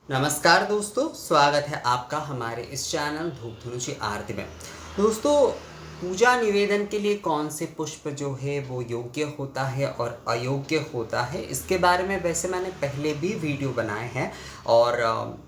नमस्कार दोस्तों, स्वागत है आपका हमारे इस चैनल धूप धनुषी आरती में। दोस्तों, पूजा निवेदन के लिए कौन से पुष्प जो है वो योग्य होता है और अयोग्य होता है, इसके बारे में वैसे मैंने पहले भी वीडियो बनाए हैं और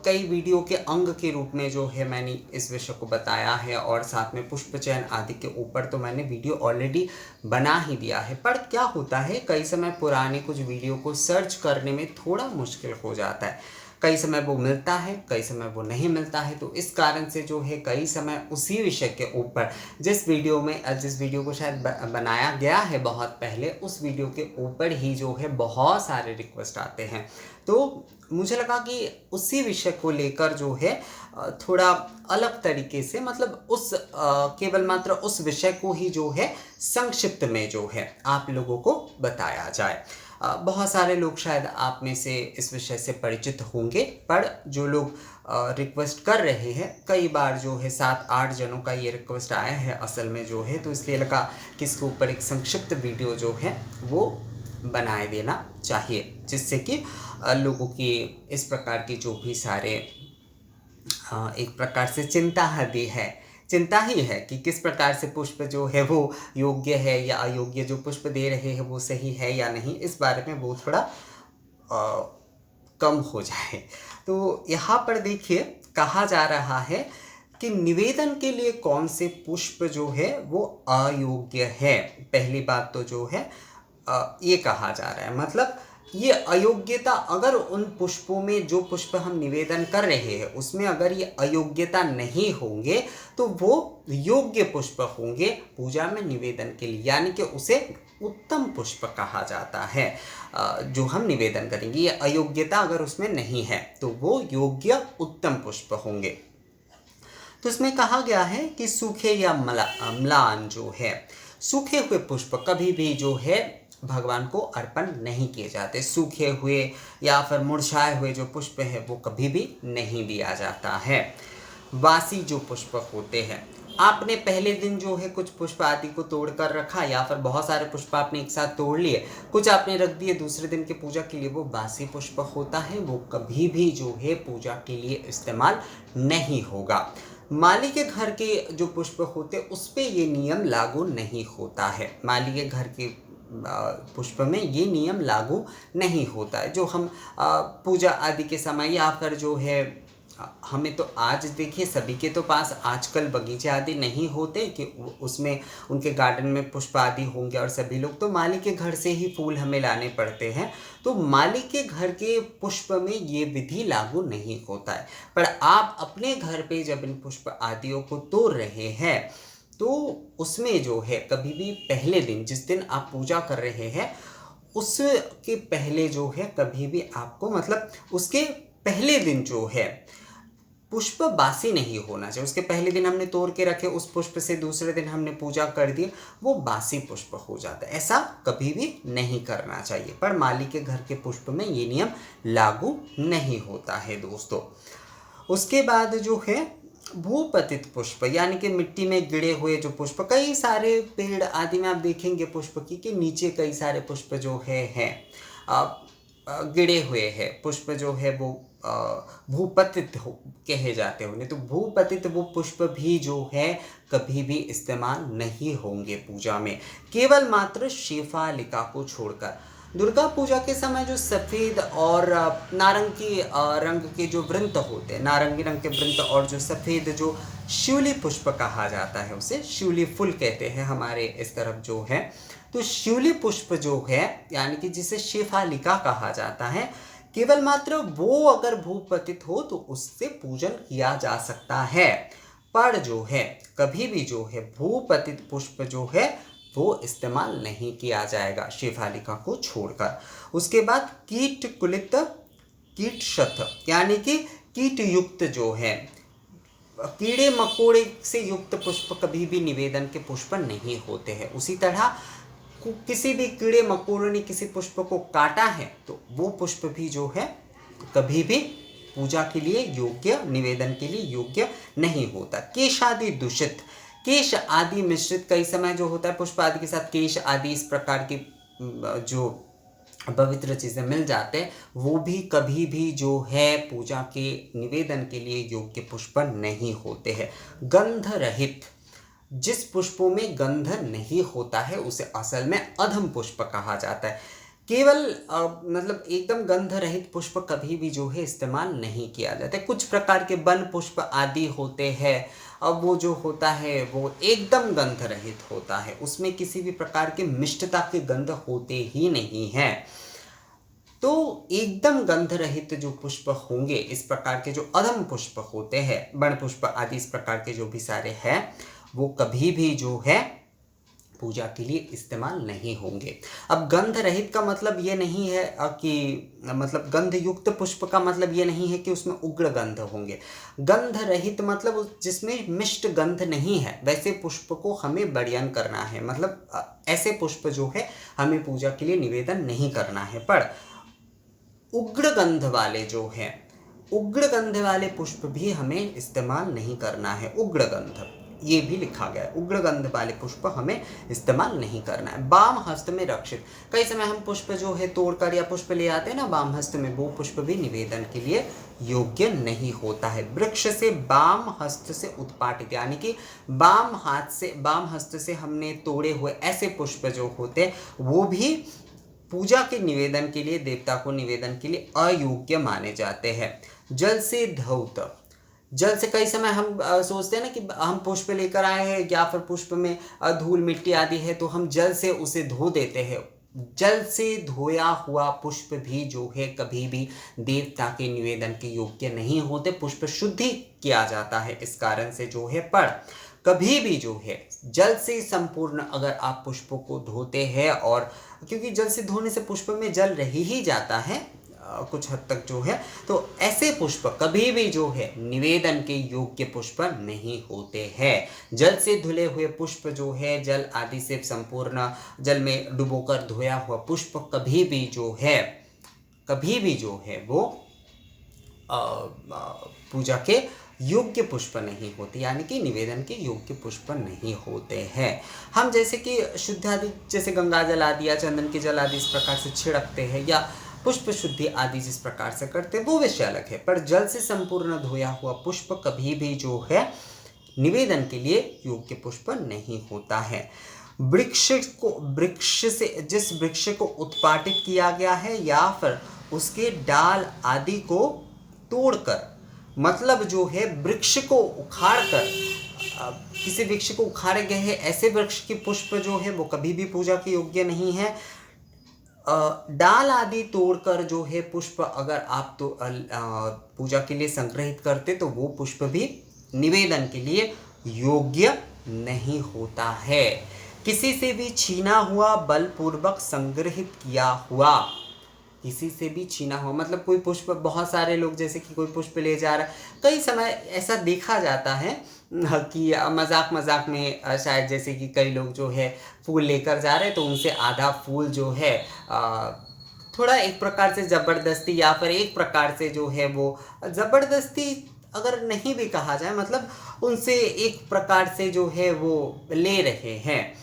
कई वीडियो के अंग के रूप में जो है मैंने इस विषय को बताया है और साथ में पुष्प चयन आदि के ऊपर तो मैंने वीडियो ऑलरेडी बना ही दिया है। पर क्या होता है, कई समय पुराने कुछ वीडियो को सर्च करने में थोड़ा मुश्किल हो जाता है। कई समय वो मिलता है, कई समय वो नहीं मिलता है। तो इस कारण से जो है कई समय उसी विषय के ऊपर जिस वीडियो को शायद बनाया गया है बहुत पहले, उस वीडियो के ऊपर ही जो है बहुत सारे रिक्वेस्ट आते हैं। तो मुझे लगा कि उसी विषय को लेकर जो है थोड़ा अलग तरीके से केवल मात्र उस विषय को ही जो है संक्षिप्त में जो है आप लोगों को बताया जाए। बहुत सारे लोग शायद आप में से इस विषय से परिचित होंगे, पर जो लोग रिक्वेस्ट कर रहे हैं, कई बार जो है 7-8 जनों का ये रिक्वेस्ट आया है असल में जो है, तो इसलिए लगा कि इसके ऊपर एक संक्षिप्त वीडियो जो है वो बनाए देना चाहिए, जिससे कि लोगों की इस प्रकार की जो भी सारे एक प्रकार से चिंता ही है कि किस प्रकार से पुष्प जो है वो योग्य है या अयोग्य, जो पुष्प दे रहे हैं वो सही है या नहीं, इस बारे में वो थोड़ा कम हो जाए। तो यहाँ पर देखिए, कहा जा रहा है कि निवेदन के लिए कौन से पुष्प जो है वो अयोग्य है। पहली बात तो जो है ये कहा जा रहा है, मतलब ये अयोग्यता, अगर उन पुष्पों में जो पुष्प हम निवेदन कर रहे हैं उसमें अगर ये अयोग्यता नहीं होंगे तो वो योग्य पुष्प होंगे पूजा में निवेदन के लिए, यानी कि उसे उत्तम पुष्प कहा जाता है। जो हम निवेदन करेंगे, ये अयोग्यता अगर उसमें नहीं है तो वो योग्य उत्तम पुष्प होंगे। तो इसमें कहा गया है कि सूखे या म्लान जो है, सूखे हुए पुष्प कभी भी जो है भगवान को अर्पण नहीं किए जाते। सूखे हुए या फिर मुरझाए हुए जो पुष्प है वो कभी भी नहीं दिया जाता है। वासी जो पुष्प होते हैं, आपने पहले दिन जो है कुछ पुष्प आदि को तोड़ कर रखा, या फिर बहुत सारे पुष्प आपने एक साथ तोड़ लिए, कुछ आपने रख दिए दूसरे दिन के पूजा के लिए, वो बासी पुष्प होता है, वो कभी भी जो है पूजा के लिए इस्तेमाल नहीं होगा। माली के घर के जो पुष्प होते उस पे ये नियम लागू नहीं होता है। माली के घर के पुष्प में ये नियम लागू नहीं होता है। जो हम पूजा आदि के समय या फिर जो है हमें तो आज देखिए सभी के तो पास आजकल बगीचे आदि नहीं होते कि उसमें उनके गार्डन में पुष्प आदि होंगे, और सभी लोग तो माली के घर से ही फूल हमें लाने पड़ते हैं। तो माली के घर के पुष्प में ये विधि लागू नहीं होता है। पर आप अपने घर पे जब इन पुष्प आदियों को तोड़ रहे हैं तो उसमें जो है कभी भी पहले दिन, जिस दिन आप पूजा कर रहे हैं उसके पहले जो है कभी भी आपको, मतलब उसके पहले दिन जो है पुष्प बासी नहीं होना चाहिए। उसके पहले दिन हमने तोड़ के रखे, उस पुष्प से दूसरे दिन हमने पूजा कर दी, वो बासी पुष्प हो जाता है। ऐसा कभी भी नहीं करना चाहिए। पर माली के घर के पुष्प में ये नियम लागू नहीं होता है दोस्तों। उसके बाद जो है भूपतित पुष्प, यानी कि मिट्टी में गिरे हुए जो पुष्प, कई सारे पेड़ आदि में आप देखेंगे पुष्प की कि नीचे कई सारे पुष्प जो है हैं गिरे हुए हैं पुष्प जो है वो भूपतित कहे जाते हैं उन्हें। तो भूपतित वो पुष्प भी जो है कभी भी इस्तेमाल नहीं होंगे पूजा में, केवल मात्र शेफालिका को छोड़कर। दुर्गा पूजा के समय जो सफ़ेद और नारंगी रंग के जो वृंत होते हैं, नारंगी रंग के वृंत और जो सफ़ेद जो शिवली पुष्प कहा जाता है, उसे शिवली फूल कहते हैं हमारे इस तरफ जो है। तो शिवली पुष्प जो है, यानी कि जिसे शेफालिका कहा जाता है, केवल मात्र वो अगर भूपतित हो तो उससे पूजन किया जा सकता है। पर जो है कभी भी जो है भूपतित पुष्प जो है वो इस्तेमाल नहीं किया जाएगा शेफालिका को छोड़कर। उसके बाद कीट कुलित कीट शत, यानी कि कीट युक्त जो है, कीड़े मकोड़े से युक्त पुष्प कभी भी निवेदन के पुष्प नहीं होते हैं। उसी तरह किसी भी कीड़े मकोड़े ने किसी पुष्प को काटा है तो वो पुष्प भी जो है कभी भी पूजा के लिए योग्य, निवेदन के लिए योग्य नहीं होता। केश आदि दूषित, केश आदि मिश्रित, कई समय जो होता है पुष्प आदि के साथ केश आदि इस प्रकार की जो पवित्र चीज़ें मिल जाते, वो भी कभी भी जो है पूजा के निवेदन के लिए योग्य पुष्प नहीं होते हैं। गंध रहित, जिस पुष्पों में गंध नहीं होता है उसे असल में अधम पुष्प कहा जाता है। केवल मतलब एकदम गंध रहित पुष्प कभी भी जो है इस्तेमाल नहीं किया जाता है। कुछ प्रकार के वन पुष्प आदि होते हैं, अब वो जो होता है वो एकदम गंध रहित होता है, उसमें किसी भी प्रकार के मिष्टता के गंध होते ही नहीं हैं। तो एकदम गंध रहित जो पुष्प होंगे, इस प्रकार के जो अधम पुष्प होते हैं, बण पुष्प आदि इस प्रकार के जो भी सारे हैं, वो कभी भी जो है पूजा के लिए इस्तेमाल नहीं होंगे। अब गंध रहित का मतलब ये नहीं है कि मतलब गंध युक्त पुष्प का मतलब ये नहीं है कि उसमें उग्र गंध होंगे। गंध रहित मतलब जिसमें मिष्ट गंध नहीं है, वैसे पुष्प को हमें वर्जन करना है। मतलब ऐसे पुष्प जो है हमें पूजा के लिए निवेदन नहीं करना है। पर उग्र गंध वाले जो हैं, उग्र गंध वाले पुष्प भी हमें इस्तेमाल नहीं करना है। उग्र गंध ये भी लिखा गया है, उग्र गंध वाले पुष्प हमें इस्तेमाल नहीं करना है। वाम हस्त में रक्षित, कई समय हम पुष्प जो है तोड़कर या पुष्प ले आते हैं ना वाम हस्त में, वो पुष्प भी निवेदन के लिए योग्य नहीं होता है। वृक्ष से वाम हस्त से उत्पाटित, यानी कि वाम हाथ से, वाम हस्त से हमने तोड़े हुए ऐसे पुष्प जो होते हैं वो भी पूजा के निवेदन के लिए, देवता को निवेदन के लिए अयोग्य माने जाते हैं। जल से धौत, जल से कई समय हम सोचते हैं ना कि हम पुष्प लेकर आए हैं या फिर पुष्प में धूल मिट्टी आदि है तो हम जल से उसे धो देते हैं। जल से धोया हुआ पुष्प भी जो है कभी भी देवता के निवेदन के योग्य नहीं होते। पुष्प शुद्धि किया जाता है इस कारण से जो है, पर कभी भी जो है जल से संपूर्ण अगर आप पुष्पों को धोते हैं, और क्योंकि जल से धोने से पुष्प में जल रह ही जाता है कुछ हद तक जो है, तो ऐसे पुष्प कभी भी जो है निवेदन के योग्य पुष्प नहीं होते हैं। जल से धुले हुए पुष्प जो है, जल आदि से संपूर्ण जल में डुबोकर धोया हुआ पुष्प कभी भी जो है वो पूजा के योग्य पुष्प नहीं होते, यानी कि निवेदन के योग्य पुष्प नहीं होते हैं। हम जैसे कि शुद्ध आदि, जैसे गंगा जल आदि या चंदन के जल आदि इस प्रकार से छिड़कते हैं या पुष्प शुद्धि आदि जिस प्रकार से करते हैं वो विषय अलग है, पर जल से संपूर्ण धोया हुआ पुष्प कभी भी जो है निवेदन के लिए योग्य पुष्प नहीं होता है। वृक्ष से, जिस वृक्ष को उत्पाटित किया गया है या फिर उसके डाल आदि को तोड़कर, मतलब जो है वृक्ष को उखाड़ कर, किसी वृक्ष को उखाड़े गए हैं ऐसे वृक्ष के पुष्प जो है वो कभी भी पूजा के योग्य नहीं है। डाल आदि तोड़कर जो है पुष्प अगर आप तो पूजा के लिए संग्रहित करते तो वो पुष्प भी निवेदन के लिए योग्य नहीं होता है। किसी से भी छीना हुआ, बलपूर्वक संग्रहित किया हुआ, किसी से भी छीना हुआ मतलब कोई पुष्प, बहुत सारे लोग जैसे कि कोई पुष्प ले जा रहा है, कई समय ऐसा देखा जाता है कि मजाक मजाक में शायद जैसे कि कई लोग जो है फूल लेकर जा रहे हैं तो उनसे आधा फूल जो है थोड़ा एक प्रकार से ज़बरदस्ती, या फिर एक प्रकार से जो है वो ज़बरदस्ती अगर नहीं भी कहा जाए, मतलब उनसे एक प्रकार से जो है वो ले रहे हैं,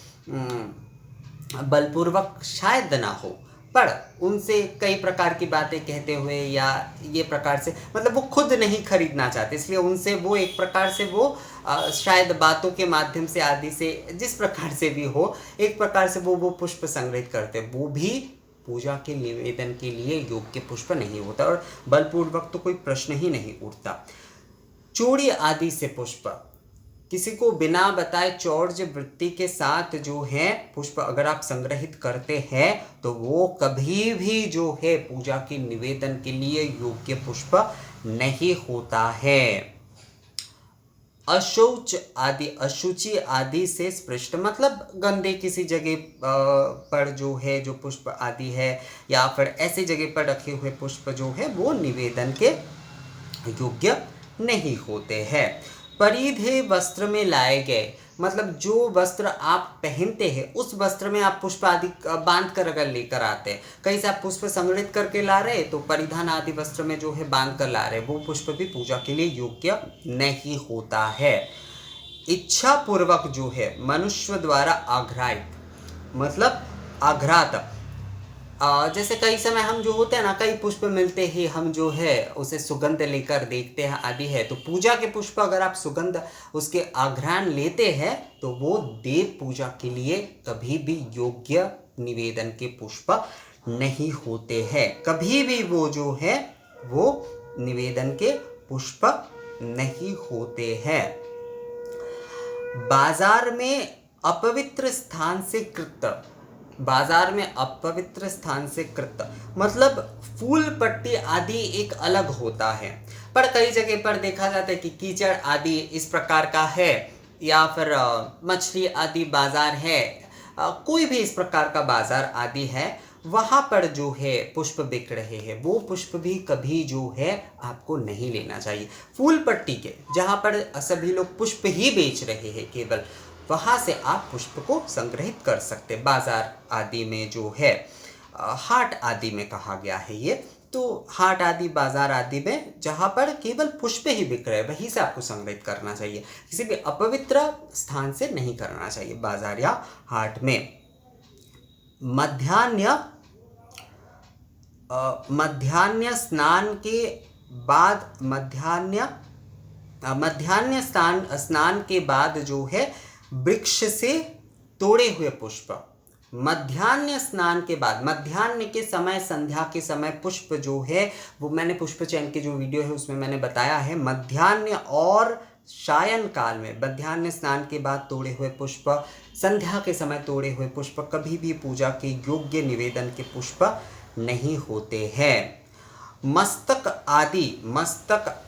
बलपूर्वक शायद ना हो, पर उनसे कई प्रकार की बातें कहते हुए या ये प्रकार से, मतलब वो खुद नहीं खरीदना चाहते, इसलिए उनसे वो एक प्रकार से वो शायद बातों के माध्यम से आदि से जिस प्रकार से भी हो, एक प्रकार से वो पुष्प संग्रहित करते, वो भी पूजा के निवेदन के लिए योग्य पुष्प नहीं होता और बलपूर्वक तो कोई प्रश्न ही नहीं उठता। चूड़ी आदि से पुष्प, किसी को बिना बताए चौर्य वृत्ति के साथ जो है पुष्प अगर आप संग्रहित करते हैं तो वो कभी भी जो है पूजा के निवेदन के लिए योग्य पुष्प नहीं होता है। अशौच आदि, अशुचि आदि से स्पृष्ट, मतलब गंदे किसी जगह पर जो है जो पुष्प आदि है या फिर ऐसी जगह पर रखे हुए पुष्प जो है वो निवेदन के योग्य नहीं होते हैं। परिधे वस्त्र में लाए गए, मतलब जो वस्त्र आप पहनते हैं उस वस्त्र में आप पुष्प आदि बांध कर अगर लेकर आते हैं, कहीं से आप पुष्प संग्रहित करके ला रहे तो परिधान आदि वस्त्र में जो है बांध कर ला रहे, वो पुष्प भी पूजा के लिए योग्य नहीं होता है। इच्छा पूर्वक जो है मनुष्य द्वारा आघ्रात, मतलब आघ्रात, जैसे कई समय हम जो होते हैं ना, कई पुष्प मिलते ही हम जो है उसे सुगंध लेकर देखते हैं आदि है। तो पूजा के पुष्प अगर आप सुगंध उसके आघ्राण लेते हैं तो वो देव पूजा के लिए कभी भी योग्य निवेदन के पुष्प नहीं होते हैं। कभी भी वो जो है वो निवेदन के पुष्प नहीं होते हैं। बाजार में अपवित्र स्थान से कृत, बाजार में अपवित्र स्थान से कृत मतलब फूल पट्टी आदि एक अलग होता है, पर कई जगह पर देखा जाता है कि कीचड़ आदि इस प्रकार का है, या फिर मछली आदि बाजार है, कोई भी इस प्रकार का बाजार आदि है, वहाँ पर जो है पुष्प बिक रहे हैं, वो पुष्प भी कभी जो है आपको नहीं लेना चाहिए। फूल पट्टी के जहाँ पर सभी लोग पुष्प ही बेच रहे हैं केवल, वहाँ से आप पुष्प को संग्रहित कर सकते। बाजार आदि में जो है, हाट आदि में कहा गया है ये, तो हाट आदि बाजार आदि में जहाँ पर केवल पुष्प ही बिक रहे हैं, वहीं से आपको संग्रहित करना चाहिए। किसी भी अपवित्र स्थान से नहीं करना चाहिए बाजार या हाट में। मध्याह्न स्नान के बाद, मध्याह्न स्नान के बाद जो है वृक्ष से तोड़े हुए पुष्प, मध्याह्न स्नान के बाद, मध्याह्न के समय, संध्या के समय पुष्प जो है वो मैंने पुष्प चयन की जो वीडियो है उसमें मैंने बताया है। मध्याह्न और सायं काल में, मध्याह्न स्नान के बाद तोड़े हुए पुष्प, संध्या के समय तोड़े हुए पुष्प कभी भी पूजा के योग्य निवेदन के पुष्प नहीं होते हैं। मस्तक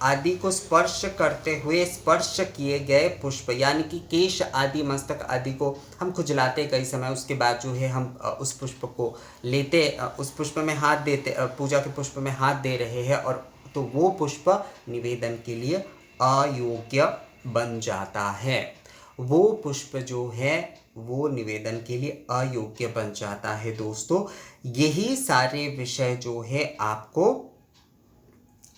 आदि को स्पर्श करते हुए स्पर्श किए गए पुष्प, यानी कि केश आदि, मस्तक आदि को हम खुजलाते कई समय, उसके बाद जो है हम उस पुष्प को लेते, उस पुष्प में हाथ देते, पूजा के पुष्प में हाथ दे रहे हैं, और तो वो पुष्प निवेदन के लिए अयोग्य बन जाता है। वो पुष्प जो है वो निवेदन के लिए अयोग्य बन जाता है। दोस्तों, यही सारे विषय जो है आपको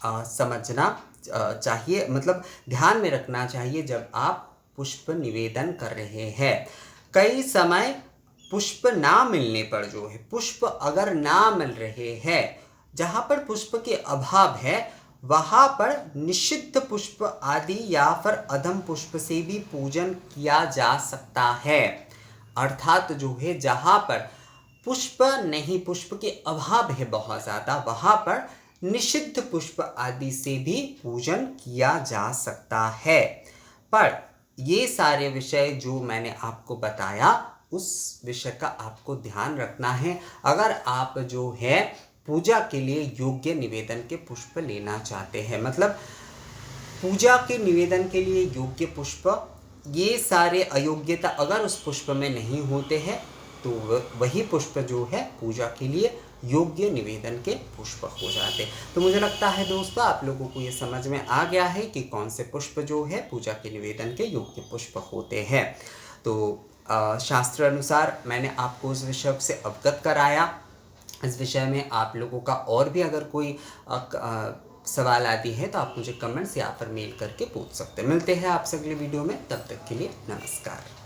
समझना चाहिए, मतलब ध्यान में रखना चाहिए जब आप पुष्प निवेदन कर रहे हैं। कई समय पुष्प ना मिलने पर जो है, पुष्प अगर ना मिल रहे हैं, जहाँ पर पुष्प के अभाव है वहाँ पर निषिद्ध पुष्प आदि या फिर अधम पुष्प से भी पूजन किया जा सकता है। अर्थात जो है जहाँ पर पुष्प नहीं, पुष्प के अभाव है बहुत ज़्यादा, वहाँ पर निषिद्ध पुष्प आदि से भी पूजन किया जा सकता है। पर ये सारे विषय जो मैंने आपको बताया, उस विषय का आपको ध्यान रखना है अगर आप जो है पूजा के लिए योग्य निवेदन के पुष्प लेना चाहते हैं। मतलब पूजा के निवेदन के लिए योग्य पुष्प, ये सारे अयोग्यता अगर उस पुष्प में नहीं होते हैं तो वही पुष्प जो है पूजा के लिए योग्य निवेदन के पुष्प हो जाते। तो मुझे लगता है दोस्तों आप लोगों को ये समझ में आ गया है कि कौन से पुष्प जो है पूजा के निवेदन के योग्य पुष्प होते हैं। तो शास्त्र अनुसार मैंने आपको उस विषय से अवगत कराया। इस विषय में आप लोगों का और भी अगर कोई सवाल आदि है तो आप मुझे कमेंट्स या फिर मेल करके पूछ सकते हैं। मिलते हैं आपसे अगले वीडियो में, तब तक के लिए नमस्कार।